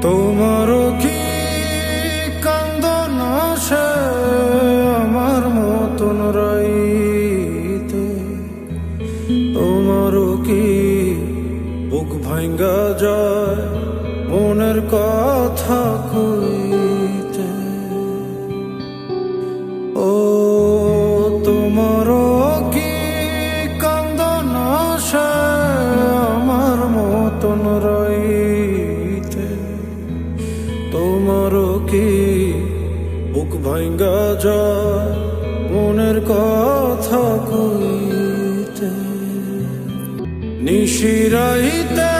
তোমারও কি কান্দন আসে আমার মতন রাইতে? তোমারও কি বুক ভাঙ্গা যায় মনের কথা কইতে? ও তোমারও কি কান্দন আসে আমার মতন রাইতে? তোমারও কি বুক ভাঙ্গা যায় মনের কথা কইতে? নিশিরাইতে